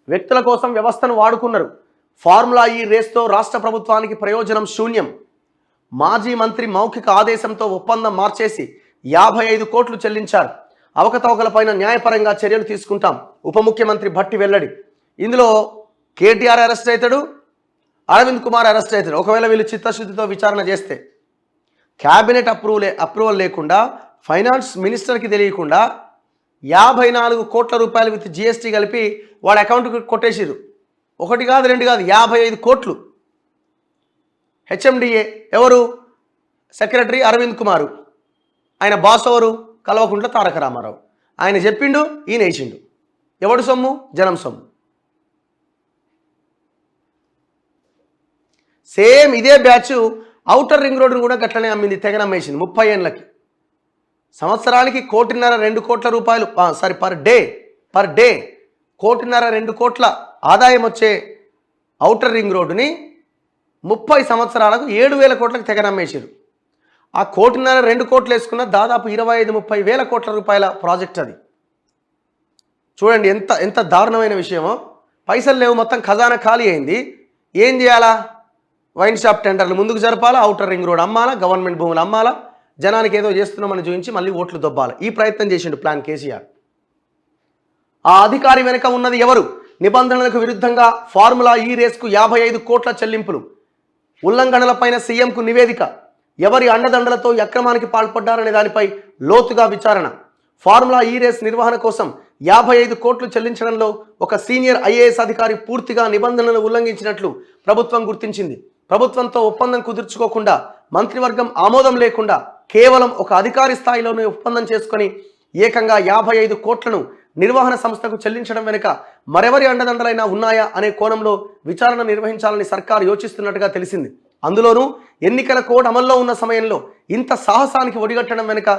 వ్యక్తుల కోసం వ్యవస్థను వాడుకున్నారు. ఫార్ములా ఈ రేస్తో రాష్ట్ర ప్రభుత్వానికి ప్రయోజనం శూన్యం. మాజీ మంత్రి మౌఖిక ఆదేశంతో ఒప్పందం మార్చేసి 55 కోట్లు చెల్లించారు. అవకతవకలపైన న్యాయపరంగా చర్యలు తీసుకుంటాం. ఉప ముఖ్యమంత్రి భట్టి వెల్లడి. ఇందులో కేటీఆర్ అరెస్ట్ అవుతాడు, అరవింద్ కుమార్ అరెస్ట్ అవుతాడు. ఒకవేళ వీళ్ళు చిత్తశుద్ధితో విచారణ చేస్తే క్యాబినెట్ అప్రూవల్ లేకుండా, ఫైనాన్స్ మినిస్టర్కి తెలియకుండా 54 కోట్ల రూపాయలు విత్ జిఎస్టీ కలిపి వాడి అకౌంట్కి కొట్టేసిరు. 1 కాదు 2 కాదు 55 కోట్లు. హెచ్ఎండిఏ ఎవరు? సెక్రటరీ అరవింద్ కుమారు. ఆయన బాస్ ఎవరు? కల్వకుంట్ల తారక రామారావు. ఆయన చెప్పిండు, ఈయన వేసిండు. ఎవడు సొమ్ము? జనం సొమ్ము. సేమ్ ఇదే బ్యాచ్ ఔటర్ రింగ్ రోడ్డును కూడా గట్లనే అమ్మింది, తెగనమ్మేసింది 30 ఏళ్ళకి. సంవత్సరానికి 1.5-2 కోట్ల రూపాయలు పర్ డే 1.5-2 కోట్ల ఆదాయం వచ్చే ఔటర్ రింగ్ రోడ్డుని 30 సంవత్సరాలకు 7,000 కోట్లకు తెగనమ్మేసారు. ఆ 1.5-2 కోట్లు వేసుకున్న దాదాపు 25-30 వేల కోట్ల రూపాయల ప్రాజెక్ట్ అది. చూడండి ఎంత దారుణమైన విషయమో. పైసలు లేవు, మొత్తం ఖజానా ఖాళీ అయింది. ఏం చేయాలా? వైన్ షాప్ టెండర్లు ముందుకు జరపాలా, ఔటర్ రింగ్ రోడ్ అమ్మాలా, గవర్నమెంట్ భూములు అమ్మాలా, జనానికి ఏదో చేస్తున్నామని చూపించి మళ్ళీ ఓట్లు దొబ్బాలి. ఈ ప్రయత్నం చేసిండు ప్లాన్ కేసీఆర్. ఆ అధికారి వెనుక ఉన్నది ఎవరు? నిబంధనలకు విరుద్ధంగా ఫార్ములా ఈ రేస్కు 55 కోట్ల చెల్లింపులు, ఉల్లంఘనలపైన సీఎంకు నివేదిక, ఎవరి అండదండలతో అక్రమానికి పాల్పడ్డారనే దానిపై లోతుగా విచారణ. ఫార్ములా ఈ రేస్ నిర్వహణ కోసం 55 కోట్లు చెల్లించడంలో ఒక సీనియర్ ఐఏఎస్ అధికారి పూర్తిగా నిబంధనలు ఉల్లంఘించినట్లు ప్రభుత్వం గుర్తించింది. ప్రభుత్వంతో ఒప్పందం కుదుర్చుకోకుండా, మంత్రివర్గం ఆమోదం లేకుండా కేవలం ఒక అధికారి స్థాయిలోనే ఒప్పందం చేసుకొని ఏకంగా 55 కోట్లను నిర్వహణ సంస్థకు చెల్లించడం వెనుక మరెవరి అండదండలైనా ఉన్నాయా అనే కోణంలో విచారణ నిర్వహించాలని సర్కారు యోచిస్తున్నట్టుగా తెలిసింది. అందులోనూ ఎన్నికల కోడ్ అమల్లో ఉన్న సమయంలో ఇంత సాహసానికి ఒడిగట్టడం వెనుక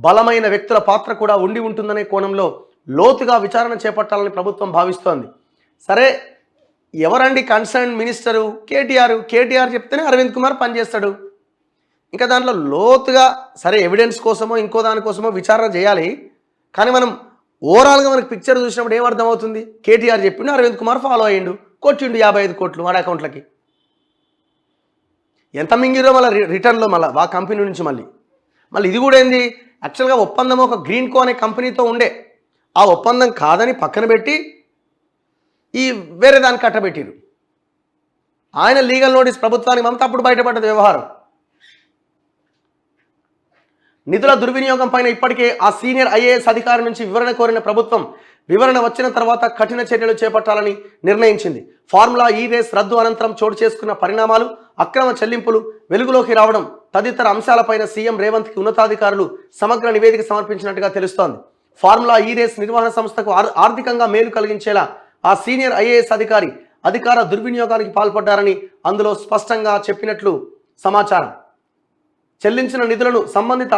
బలమైన వ్యక్తుల పాత్ర కూడా ఉండి ఉంటుందనే కోణంలో లోతుగా విచారణ చేపట్టాలని ప్రభుత్వం భావిస్తోంది. సరే, ఎవరండి కన్సర్న్ మినిస్టరు? కేటీఆర్ చెప్తేనే అరవింద్ కుమార్ పనిచేస్తాడు. ఇంకా దాంట్లో లోతుగా సరే ఎవిడెన్స్ కోసమో ఇంకో దానికోసమో విచారణ చేయాలి. కానీ మనం ఓవరాల్గా మనకు పిక్చర్ చూసినప్పుడు ఏమర్థమవుతుంది? కేటీఆర్ చెప్పిండు, అరవింద్ కుమార్ ఫాలో అయ్యిండు, కొట్టిండు 55 కోట్లు వాడి అకౌంట్లకి. ఎంత మింగిరో మళ్ళీ రిటర్న్లో మళ్ళీ ఆ కంపెనీ నుంచి మళ్ళీ ఇది కూడా ఏంది? యాక్చువల్గా ఒప్పందం ఒక గ్రీన్ కో అనే కంపెనీతో ఉండే, ఆ ఒప్పందం కాదని పక్కన పెట్టి ఈ వేరే దాన్ని కట్టబెట్టిరు. ఆయన లీగల్ నోటీస్ ప్రభుత్వానికి పంపితే అప్పుడు బయటపడ్డది వ్యవహారం. నిధుల దుర్వినియోగం పైన ఇప్పటికే ఆ సీనియర్ ఐఏఎస్ అధికారి నుంచి వివరణ కోరిన ప్రభుత్వం వివరణ వచ్చిన తర్వాత కఠిన చర్యలు చేపట్టాలని నిర్ణయించింది. ఫార్ములా ఈ రేస్ రద్దు అనంతరం చోటు చేసుకున్న పరిణామాలు, అక్రమ చెల్లింపులు వెలుగులోకి రావడం తదితర అంశాలపైన సీఎం రేవంత్కి ఉన్నతాధికారులు సమగ్ర నివేదిక సమర్పించినట్టుగా తెలుస్తోంది. ఫార్ములా ఈ రేస్ నిర్వహణ సంస్థకు ఆర్థికంగా మేలు కలిగించేలా ఆ సీనియర్ ఐఏఎస్ అధికారి అధికార దుర్వినియోగానికి పాల్పడ్డారని అందులో స్పష్టంగా చెప్పినట్లు సమాచారం. చెల్లించిన నిధులను సంబంధిత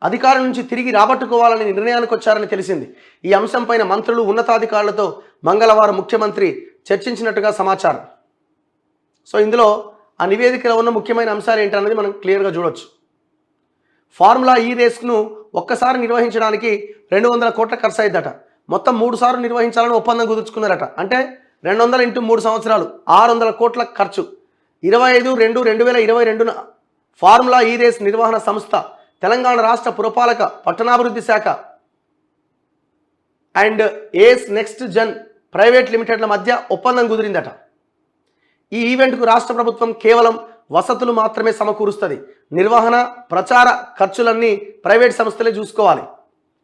అధికారి నుంచి తిరిగి రాబట్టుకోవాలని నిర్ణయానికి వచ్చారని తెలిసింది. ఈ అంశంపైన మంత్రులు ఉన్నతాధికారులతో మంగళవారం ముఖ్యమంత్రి చర్చించినట్టుగా సమాచారం. సో ఇందులో ఆ నివేదికలో ఉన్న ముఖ్యమైన అంశాలు ఏంటన్నది మనం క్లియర్గా చూడొచ్చు. ఫార్ములా ఈ రేస్ను ఒక్కసారి నిర్వహించడానికి 200 కోట్ల ఖర్చు అయిందట. మొత్తం 3 సార్లు నిర్వహించాలని ఒప్పందం కుదుర్చుకున్నారట. అంటే 200 × 3 సంవత్సరాలు 600 కోట్ల ఖర్చు. 25/2/2022న ఫార్ములా ఈ రేస్ నిర్వహణ సంస్థ, తెలంగాణ రాష్ట్ర పురపాలక పట్టణాభివృద్ధి శాఖ and ace next gen private లిమిటెడ్ల మధ్య ఒప్పందం కుదిరిందట. ఈ ఈవెంట్కు రాష్ట్ర ప్రభుత్వం కేవలం వసతులు మాత్రమే సమకూరుస్తుంది. నిర్వహణ, ప్రచార ఖర్చులన్నీ ప్రైవేట్ సంస్థలే చూసుకోవాలి.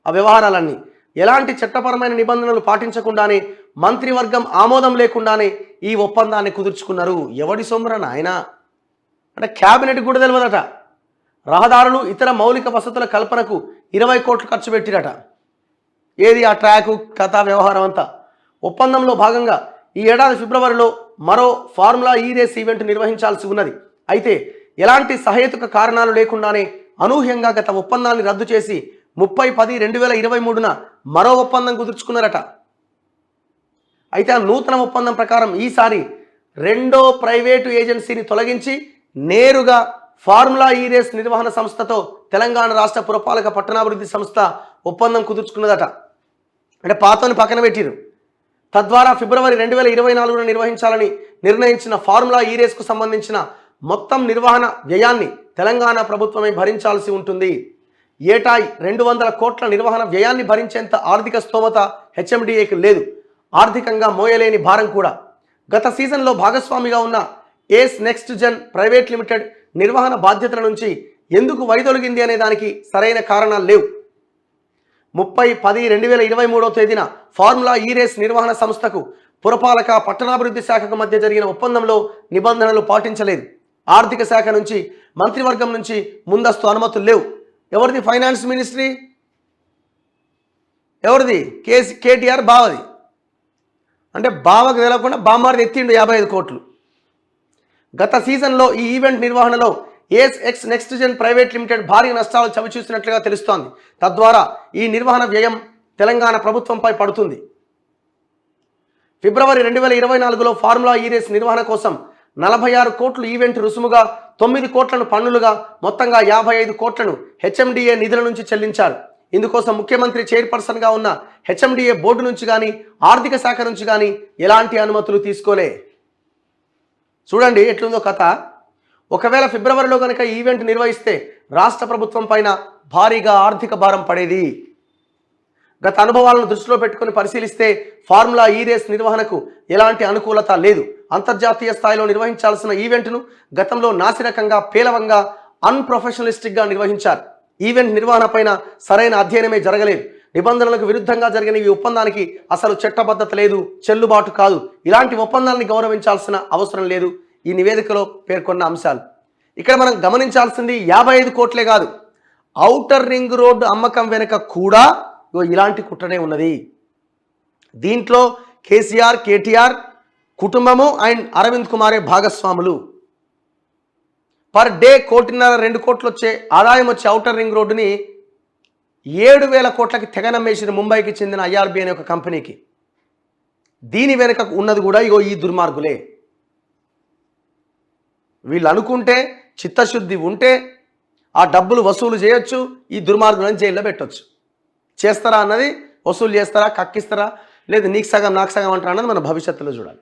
ఆ వ్యవహారాలన్నీ ఎలాంటి చట్టపరమైన నిబంధనలు పాటించకుండానే, మంత్రివర్గం ఆమోదం లేకుండానే ఈ ఒప్పందాన్ని కుదుర్చుకున్నారు. ఎవడి సొమ్మురా నాయనా అంటే క్యాబినెట్ కూడా తెలియదట. రహదారులు, ఇతర మౌలిక వసతుల కల్పనకు 20 కోట్లు ఖర్చు పెట్టిరట. ఏది ఆ ట్రాకు కథ వ్యవహారం అంతా. ఒప్పందంలో భాగంగా ఈ ఏడాది ఫిబ్రవరిలో మరో ఫార్ములా ఈ రేస్ ఈవెంట్ నిర్వహించాల్సి ఉన్నది. అయితే ఎలాంటి సహేతుక కారణాలు లేకుండానే అనూహ్యంగా గత ఒప్పందాన్ని రద్దు చేసి 30/10/2023న మరో ఒప్పందం కుదుర్చుకున్నారట. అయితే ఆ నూతన ఒప్పందం ప్రకారం ఈసారి రెండో ప్రైవేటు ఏజెన్సీని తొలగించి నేరుగా ఫార్ములా ఈ రేస్ నిర్వహణ సంస్థతో తెలంగాణ రాష్ట్ర పురపాలక పట్టణాభివృద్ధి సంస్థ ఒప్పందం కుదుర్చుకున్నదట. అంటే పాతని పక్కన పెట్టిరు. తద్వారా ఫిబ్రవరి 2024 నిర్వహించాలని నిర్ణయించిన ఫార్ములా ఈ రేస్కు సంబంధించిన మొత్తం నిర్వహణ వ్యయాన్ని తెలంగాణ ప్రభుత్వమే భరించాల్సి ఉంటుంది. ఏటా 200 కోట్ల నిర్వహణ వ్యయాన్ని భరించేంత ఆర్థిక స్తోమత హెచ్ఎండిఏకి లేదు. ఆర్థికంగా మోయలేని భారం కూడా. గత సీజన్లో భాగస్వామిగా ఉన్న ఏస్ నెక్స్ట్ జెన్ ప్రైవేట్ లిమిటెడ్ నిర్వహణ బాధ్యతల నుంచి ఎందుకు వైదొలిగింది అనే దానికి సరైన కారణాలు లేవు. 30/10/2023 తేదీన ఫార్ములా ఈ రేస్ నిర్వహణ సంస్థకు పురపాలక పట్టణాభివృద్ధి శాఖకు మధ్య జరిగిన ఒప్పందంలో నిబంధనలు పాటించలేదు. ఆర్థిక శాఖ నుంచి మంత్రివర్గం నుంచి ముందస్తు అనుమతులు లేవు. ఎవరిది ఫైనాన్స్ మినిస్ట్రీ? ఎవరిది? కేటీఆర్ బావది. అంటే బావకు తెలవకుండా బామ్మారిది ఎత్తిండు 55 కోట్లు. గత సీజన్లో ఈ ఈవెంట్ నిర్వహణలో ASX next gen private limited భారీ నష్టాలు చవిచూసినట్లుగా తెలుస్తోంది. తద్వారా ఈ నిర్వహణ వ్యయం తెలంగాణ ప్రభుత్వంపై పడుతుంది. ఫిబ్రవరి 2024లో ఫార్ములా ఈ రేస్ నిర్వహణ కోసం 46 కోట్లు ఈవెంట్ రుసుముగా, 9 కోట్లను పన్నులుగా, మొత్తంగా 55 కోట్లను హెచ్ఎండిఏ నిధుల నుంచి చెల్లించారు. ఇందుకోసం ముఖ్యమంత్రి చైర్పర్సన్గా ఉన్న హెచ్ఎండిఏ బోర్డు నుంచి కానీ ఆర్థిక శాఖ నుంచి కానీ ఎలాంటి అనుమతులు తీసుకోలే. చూడండి ఎట్లుందో కథ. ఒకవేళ ఫిబ్రవరిలో కనుక ఈవెంట్ నిర్వహిస్తే రాష్ట్ర ప్రభుత్వం పైన భారీగా ఆర్థిక భారం పడేది. గత అనుభవాలను దృష్టిలో పెట్టుకుని పరిశీలిస్తే ఫార్ములా ఈ రేస్ నిర్వహణకు ఎలాంటి అనుకూలత లేదు. అంతర్జాతీయ స్థాయిలో నిర్వహించాల్సిన ఈవెంట్ను గతంలో నాసిరకంగా, పేలవంగా, అన్ప్రొఫెషనలిస్టిక్గా నిర్వహించారు. ఈవెంట్ నిర్వహణ పైన సరైన అధ్యయనమే జరగలేదు. నిబంధనలకు విరుద్ధంగా జరిగిన ఈ ఒప్పందానికి అసలు చట్టబద్ధత లేదు, చెల్లుబాటు కాదు. ఇలాంటి ఒప్పందాన్ని గౌరవించాల్సిన అవసరం లేదు. ఈ నివేదికలో పేర్కొన్న అంశాలు ఇక్కడ మనం గమనించాల్సింది 55 కోట్లే కాదు, ఔటర్ రింగ్ రోడ్డు అమ్మకం వెనుక కూడా ఇలాంటి కుట్రనే ఉన్నది. దీంట్లో కేసీఆర్, కేటీఆర్ కుటుంబము అండ్ అరవింద్ కుమారే భాగస్వాములు. పర్ డే 1.5-2 కోట్లు వచ్చే ఆదాయం వచ్చే ఔటర్ రింగ్ రోడ్డుని 7,000 కోట్లకి తెగనమ్మేసిన ముంబైకి చెందిన ఐఆర్బి అనే ఒక కంపెనీకి. దీని వెనుక ఉన్నది కూడా ఈ దుర్మార్గులే. వీళ్ళు అనుకుంటే, చిత్తశుద్ధి ఉంటే ఆ డబ్బులు వసూలు చేయొచ్చు, ఈ దుర్మార్గులను జైల్లో పెట్టవచ్చు. చేస్తారా అన్నది, వసూలు చేస్తారా, కక్కిస్తారా, లేదు నీకు సగం నాకు సగం అంటారా అన్నది మన భవిష్యత్తులో చూడాలి.